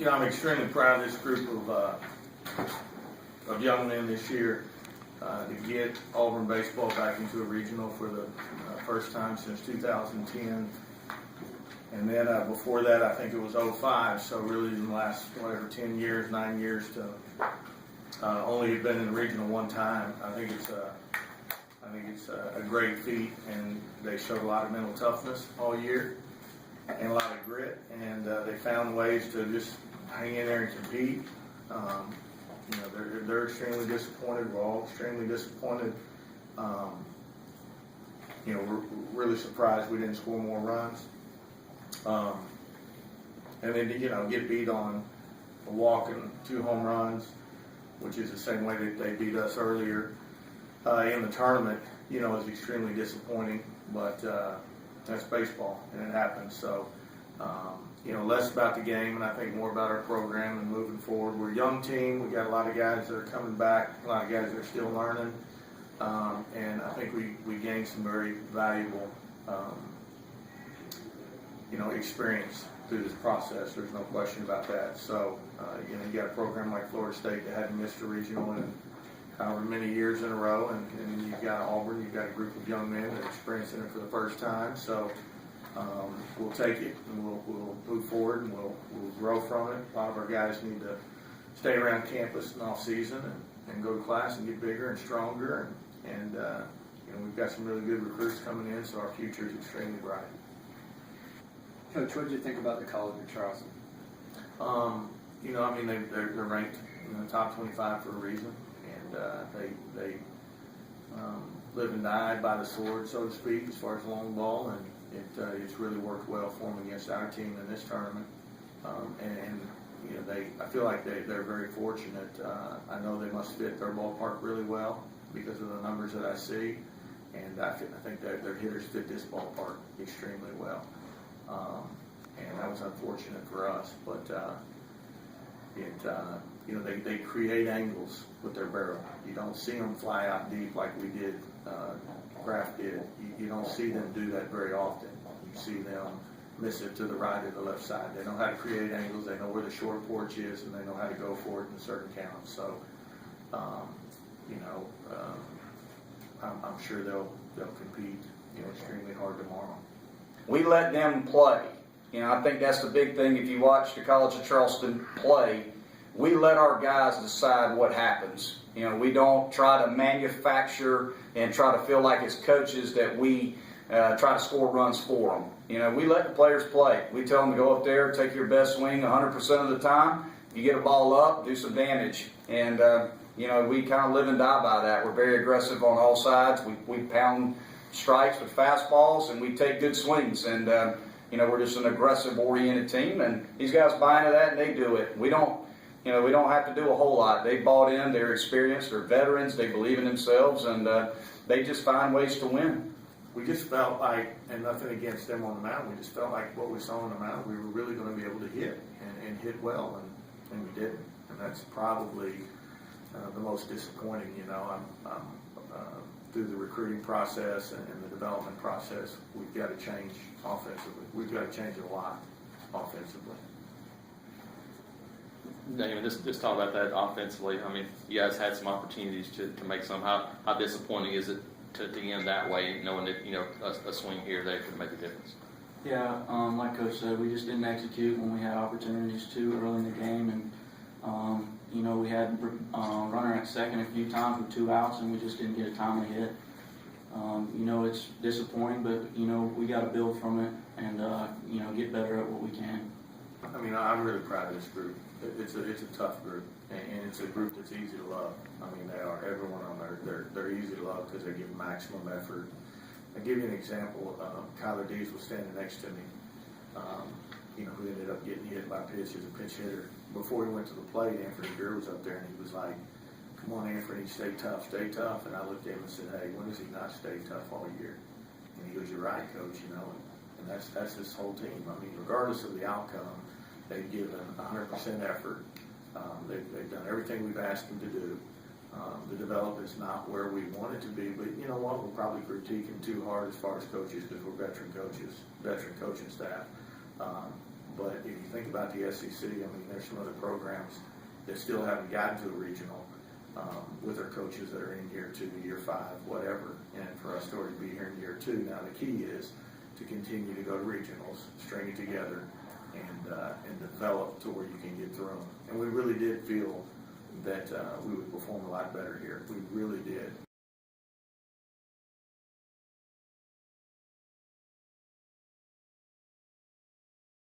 I'm extremely proud of this group of young men this year to get Auburn baseball back into a regional for the first time since 2010. And then before that, I think it was 05. So really, in the last 9 years to only have been in the regional one time. I think it's a great feat, and they showed a lot of mental toughness all year and a lot of grit, and they found ways to just hang in there and compete. They're extremely disappointed. We're all extremely disappointed. We're really surprised we didn't score more runs. And then get beat on a walk and 2 home runs, which is the same way that they beat us earlier in the tournament, is extremely disappointing. But that's baseball, and it happens. So, less about the game, and I think more about our program and moving forward. We're a young team. We got a lot of guys that are coming back, a lot of guys that are still learning, and I think we gained some very valuable, experience through this process. There's no question about that. So, you got a program like Florida State that hadn't missed a regional in however many years in a row, and you've got Auburn. You've got a group of young men that are experiencing it for the first time. So. We'll take it, and we'll move forward, and we'll grow from it. A lot of our guys need to stay around campus in off season and go to class and get bigger and stronger. And we've got some really good recruits coming in, so our future is extremely bright. Coach, what did you think about the College of Charleston? They're ranked in the top 25 for a reason, and they live and die by the sword, so to speak, as far as long ball, and it's really worked well for them against our team in this tournament. I feel like they're very fortunate. I know they must fit their ballpark really well because of the numbers that I see, and I think that their hitters fit this ballpark extremely well. And that was unfortunate for us, but they create angles with their barrel. You don't see them fly out deep like we did. Kraft did. You don't see them do that very often. You see them miss it to the right or the left side. They know how to create angles. They know where the short porch is, and they know how to go for it in certain counts. So, I'm sure they'll compete, extremely hard tomorrow. We let them play. I think that's the big thing. If you watch the College of Charleston play, we let our guys decide what happens. We don't try to manufacture and try to feel like as coaches that we try to score runs for them. We let the players play. We tell them to go up there, take your best swing 100% of the time. If you get a ball up, do some damage. And, we kind of live and die by that. We're very aggressive on all sides. We pound strikes with fastballs, and we take good swings. And, we're just an aggressive-oriented team. And these guys buy into that, and they do it. We don't have to do a whole lot. They bought in, they're experienced, they're veterans, they believe in themselves, and they just find ways to win. We just felt like, and nothing against them on the mound, we just felt like what we saw on the mound, we were really going to be able to hit and hit well, and we didn't. And that's probably the most disappointing. Through the recruiting process and the development process, we've got to change offensively. We've got to change a lot offensively. Just talk about that offensively. You guys had some opportunities to make some. How disappointing is it to end that way, knowing that a swing here or there could make a difference? Yeah, like Coach said, we just didn't execute when we had opportunities to early in the game, and we had runner at second a few times with 2 outs, and we just didn't get a timely hit. It's disappointing, but we got to build from it and get better at what we can. I'm really proud of this group. It's a tough group, and it's a group that's easy to love. They are. Everyone on there, they're easy to love because they give maximum effort. I'll give you an example. Kyler Dees was standing next to me, who ended up getting hit by pitch as a pinch hitter. Before he went to the plate, Anthony Greer was up there, and he was like, "Come on, Anthony, stay tough, stay tough." And I looked at him and said, "Hey, when does he not stay tough all year?" And he goes, "You're right, Coach, And that's this whole team. Regardless of the outcome, they've given 100% effort. They've done everything we've asked them to do. The development's not where we want it to be, but you know what? We'll probably critique them too hard as far as coaches because we're veteran coaching staff. But if you think about the SEC, I mean, there's some other programs that still haven't gotten to a regional with their coaches that are in year 2, year 5, whatever. And for us to already be here in year 2, now the key is to continue to go to regionals, string it together, and develop to where you can get through them. And we really did feel that we would perform a lot better here. We really did.